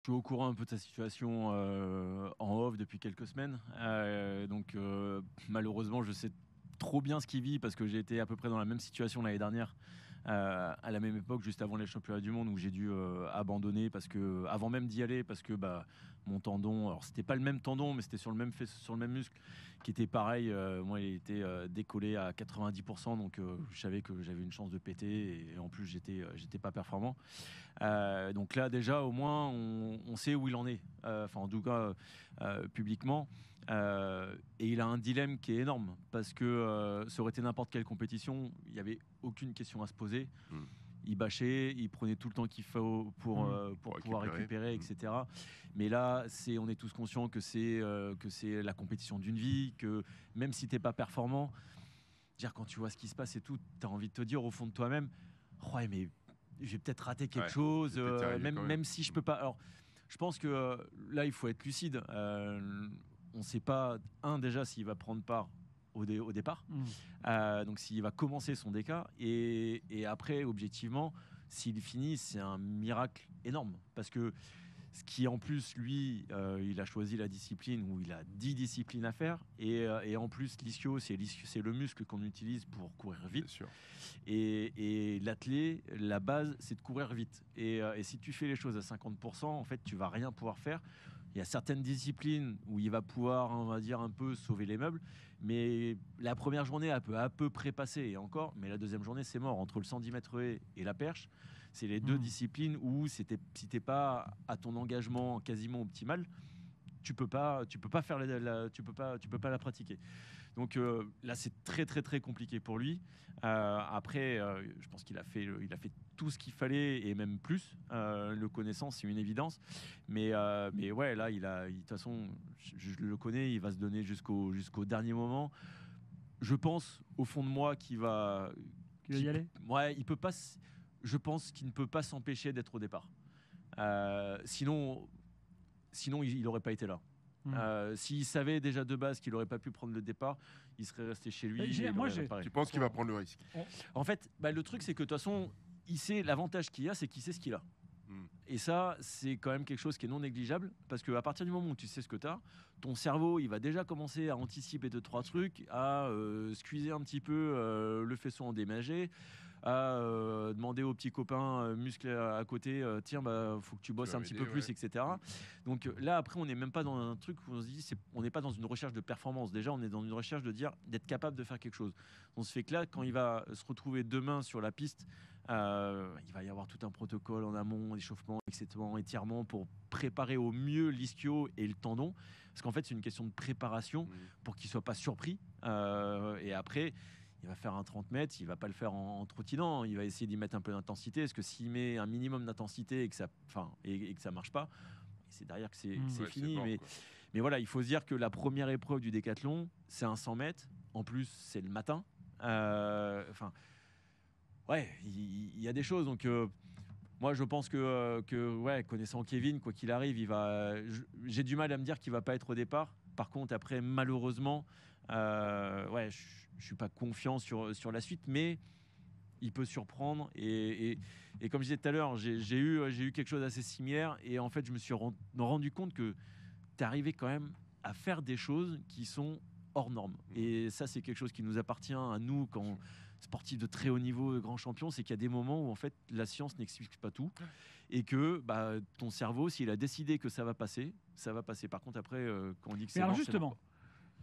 Je suis au courant un peu de sa situation en off depuis quelques semaines. Malheureusement, je sais trop bien ce qu'il vit parce que j'ai été à peu près dans la même situation l'année dernière, à la même époque, juste avant les championnats du monde, où j'ai dû abandonner parce que, avant même d'y aller, parce que mon tendon, alors c'était pas le même tendon, mais c'était sur le même, sur le même muscle, qui était pareil. Moi, il était décollé à 90%, donc je savais que j'avais une chance de péter et en plus, j'étais pas performant. Donc là, déjà, au moins, on sait où il en est. Enfin, en tout cas, publiquement. Et il a un dilemme qui est énorme parce que ça aurait été n'importe quelle compétition, il n'y avait aucune question à se poser. Mm. Il bâchait, il prenait tout le temps qu'il faut pour pouvoir récupérer, etc. Mais là, on est tous conscients que c'est la compétition d'une vie, que même si tu n'es pas performant, dire, quand tu vois ce qui se passe et tout, tu as envie de te dire au fond de toi-même, ouais, mais j'ai peut-être raté quelque chose, même si je peux pas. Alors, je pense que là, il faut être lucide. On ne sait pas, déjà, s'il va prendre part au départ. Donc, s'il va commencer son DK. Et après, objectivement, s'il finit, c'est un miracle énorme. Parce que ce qui, en plus, lui, il a choisi la discipline où il a 10 disciplines à faire. Et en plus, l'ischio, c'est le muscle qu'on utilise pour courir vite. Bien sûr. Et l'athlé, la base, c'est de courir vite. Et si tu fais les choses à 50%, en fait, tu vas rien pouvoir faire. Il y a certaines disciplines où il va pouvoir, on va dire, un peu sauver les meubles. Mais la première journée, elle peut à peu près passer, et encore. Mais la deuxième journée, c'est mort. Entre le 110 mètres haies et la perche, c'est les deux disciplines où si t'es pas à ton engagement quasiment optimal, tu peux pas faire tu peux pas la pratiquer. Donc là, c'est très très très compliqué pour lui. Après, je pense qu'il a fait tout ce qu'il fallait et même plus. Le connaissant, c'est une évidence. Mais ouais, là, de toute façon, je le connais, il va se donner jusqu'au dernier moment. Je pense au fond de moi qu'il va y aller. Ouais, il peut pas. Je pense qu'il ne peut pas s'empêcher d'être au départ. Sinon, il n'aurait pas été là. S'il savait déjà de base qu'il n'aurait pas pu prendre le départ, il serait resté chez lui. Tu penses qu'il va prendre le risque? En fait, le truc, c'est que de toute façon, il sait l'avantage qu'il a, c'est qu'il sait ce qu'il a. Et ça, c'est quand même quelque chose qui est non négligeable, parce qu'à partir du moment où tu sais ce que tu as, ton cerveau, il va déjà commencer à anticiper 2-3 trucs, à squeezer un petit peu le faisceau endommagé, à demander aux petits copains musclés à côté, tiens, faut que tu bosses un petit peu plus, etc. Donc là, après, on n'est même pas dans un truc où on se dit, on n'est pas dans une recherche de performance. Déjà, on est dans une recherche d'être capable de faire quelque chose. On se fait que là, quand il va se retrouver demain sur la piste, il va y avoir tout un protocole en amont, échauffement, étirement, pour préparer au mieux l'ischio et le tendon. Parce qu'en fait, c'est une question de préparation pour qu'il ne soit pas surpris. Et après, il va faire un 30 mètres, il va pas le faire en trottinant, il va essayer d'y mettre un peu d'intensité. Parce que s'il met un minimum d'intensité et que ça marche pas, c'est derrière que c'est fini. Bon, mais voilà, il faut se dire que la première épreuve du décathlon, c'est un 100 mètres. En plus, c'est le matin. Ouais, il y a des choses. Donc, moi, je pense que ouais, connaissant Kevin, quoi qu'il arrive, j'ai du mal à me dire qu'il va pas être au départ. Par contre, après, malheureusement, ouais, je suis pas confiant sur la suite, mais il peut surprendre. Et comme je disais tout à l'heure, j'ai eu quelque chose d'assez similaire. Et en fait, je me suis rendu compte que tu es arrivé quand même à faire des choses qui sont hors normes. Et ça, c'est quelque chose qui nous appartient à nous, quand sportifs de très haut niveau, grands champions, c'est qu'il y a des moments où en fait la science n'explique pas tout, et que ton cerveau, s'il a décidé que ça va passer, ça va passer. Par contre, après, quand on dit que c'est alors mort, justement,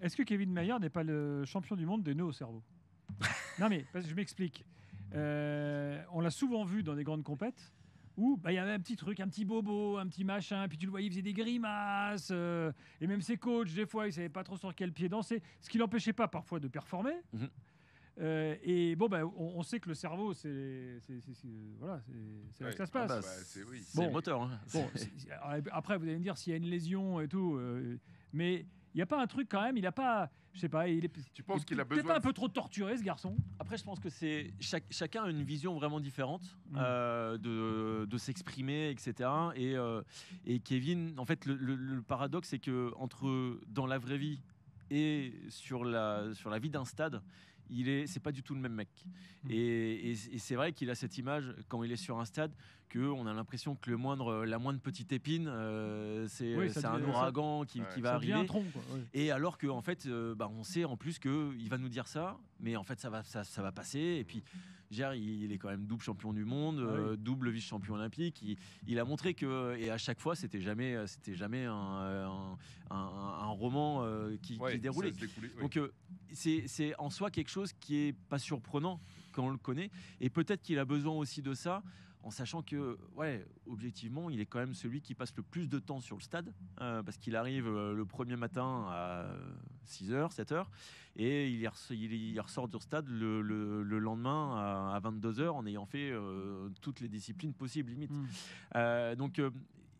est-ce que Kevin Mayer n'est pas le champion du monde des nœuds au cerveau? Non mais parce que je m'explique. On l'a souvent vu dans des grandes compètes où il y avait un petit truc, un petit bobo, un petit machin, puis tu le voyais, il faisait des grimaces, et même ses coachs, des fois, ils ne savaient pas trop sur quel pied danser, ce qui l'empêchait pas parfois de performer. Et bon, on sait que le cerveau, c'est voilà, c'est là que ça se passe. C'est le moteur. Hein. Bon, après, vous allez me dire s'il y a une lésion et tout, mais il n'y a pas un truc quand même, il n'a pas, je sais pas, tu penses qu'il a besoin besoin un peu trop torturé, ce garçon? Après, je pense que c'est chacun a une vision vraiment différente de s'exprimer, etc. Et Kevin, en fait, le paradoxe, c'est que dans la vraie vie et sur la vie d'un stade, c'est pas du tout le même mec. Et c'est vrai qu'il a cette image quand il est sur un stade qu'on a l'impression que la moindre petite épine, c'est un ouragan qui va arriver. Un tronc, quoi. Oui. Et alors qu'en fait, on sait en plus qu'il va nous dire ça, mais en fait ça va passer. Et puis il est quand même double champion du monde, double vice-champion olympique. Il a montré que, et à chaque fois, c'était jamais un roman qui déroulait. Donc c'est en soi quelque chose qui est pas surprenant quand on le connaît. Et peut-être qu'il a besoin aussi de ça, en sachant que, objectivement, il est quand même celui qui passe le plus de temps sur le stade, parce qu'il arrive le premier matin à 6h, 7h, et il ressort du stade le lendemain à 22h en ayant fait toutes les disciplines possibles, limite. Donc,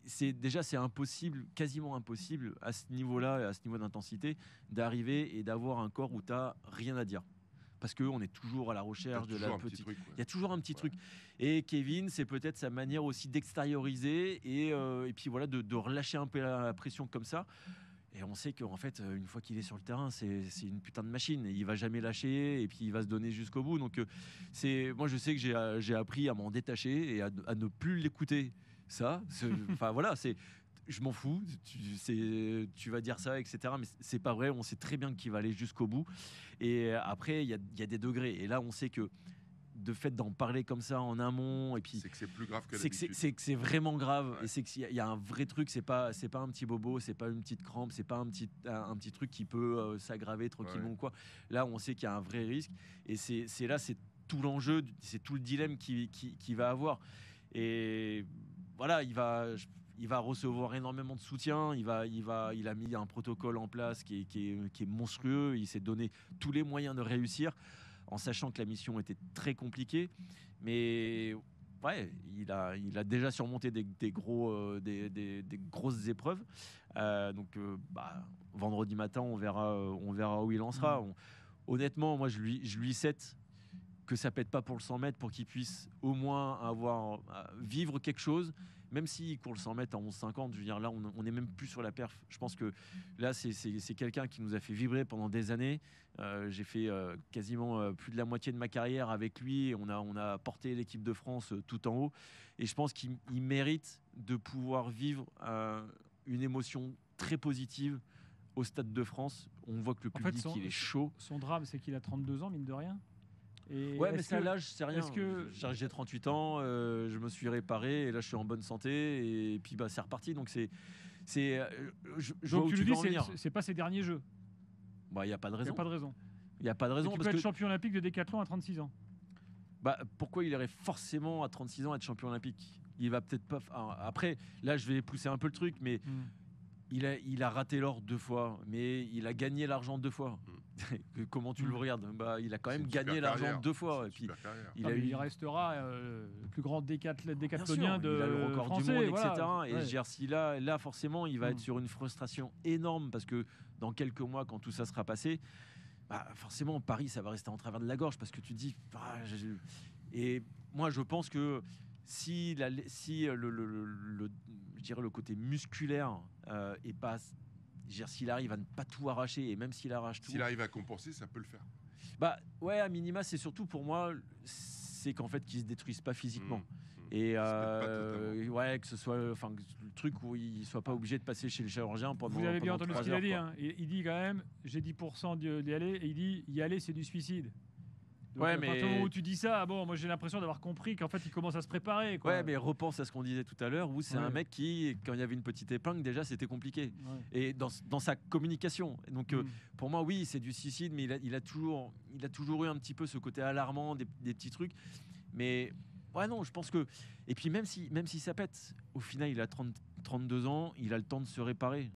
c'est impossible, quasiment impossible, à ce niveau-là, à ce niveau d'intensité, d'arriver et d'avoir un corps où tu n'as rien à dire. Parce qu'on est toujours à la recherche de la petite. Il y a toujours un petit truc. Et Kevin, c'est peut-être sa manière aussi d'extérioriser et puis voilà, de relâcher un peu la pression comme ça. Et on sait qu'en fait, une fois qu'il est sur le terrain, c'est une putain de machine. Et il va jamais lâcher et puis il va se donner jusqu'au bout. Donc moi, je sais que j'ai appris à m'en détacher et à ne plus l'écouter. Enfin voilà, je m'en fous, tu vas dire ça, etc. Mais c'est pas vrai, on sait très bien qu'il va aller jusqu'au bout. Et après, il y a des degrés. Et là, on sait que de fait d'en parler comme ça en amont, et puis c'est que c'est plus grave que d'habitude. C'est que c'est vraiment grave. Et c'est qu'il y a un vrai truc. C'est pas un petit bobo, c'est pas une petite crampe, c'est pas un petit truc qui peut s'aggraver tranquillement quoi. Là, on sait qu'il y a un vrai risque. Et c'est tout l'enjeu, c'est tout le dilemme qu'il va avoir. Et voilà, il va recevoir énormément de soutien. Il a mis un protocole en place qui est monstrueux. Il s'est donné tous les moyens de réussir, en sachant que la mission était très compliquée. Mais il a déjà surmonté des grosses épreuves. Donc, vendredi matin, on verra où il en sera. Honnêtement, moi, je lui souhaite que ça pète pas pour le 100 mètres, pour qu'il puisse au moins vivre quelque chose. Même s'il court le 100 mètres en 11,50, je veux dire, là, on n'est même plus sur la perf. Je pense que là, c'est quelqu'un qui nous a fait vibrer pendant des années. J'ai fait quasiment plus de la moitié de ma carrière avec lui. On a porté l'équipe de France tout en haut. Et je pense qu'il mérite de pouvoir vivre une émotion très positive au Stade de France. On voit que le public, il est chaud. Son drame, c'est qu'il a 32 ans, mine de rien. Et mais ça, l'âge, c'est rien. J'ai 38 ans, je me suis réparé et là, je suis en bonne santé et puis c'est reparti. Donc donc tu lui dis, c'est pas ses derniers jeux. Il n'y a pas de raison. Il n'y a pas de raison. Tu peux être champion olympique de décathlon à 36 ans. Pourquoi il irait forcément à 36 ans être champion olympique? Il va peut-être pas. Après, là, je vais pousser un peu le truc, mais il a raté l'or 2 fois, mais il a gagné l'argent 2 fois. Comment tu le regardes? Il a quand même gagné l'argent 2 fois. Et puis, il restera le plus grand décathlonien de il a le record français, du monde, etc. Et si là, forcément, il va être sur une frustration énorme parce que dans quelques mois, quand tout ça sera passé, forcément, Paris, ça va rester en travers de la gorge parce que tu dis. Et moi, je pense que si le côté musculaire est pas. S'il arrive à ne pas tout arracher, et même s'il arrache tout... S'il arrive à compenser, ça peut le faire. À minima, c'est surtout pour moi, c'est qu'en fait, qu'ils ne se détruisent pas physiquement. Et que ce soit le truc où il ne soit pas obligé de passer chez le chirurgien pendant. Vous avez bien entendu ce qu'il a dit. Il dit quand même, j'ai 10% d'y aller, et il dit, y aller, c'est du suicide. Donc, mais à partir du moment où tu dis ça, moi j'ai l'impression d'avoir compris qu'en fait il commence à se préparer. Mais repense à ce qu'on disait tout à l'heure, où c'est un mec qui, quand il y avait une petite épingle, déjà c'était compliqué. Et dans sa communication. Donc pour moi, oui, c'est du suicide, mais il a toujours eu un petit peu ce côté alarmant, des petits trucs. Mais non, je pense que. Et puis même si ça pète, au final, il a 32 ans, il a le temps de se réparer.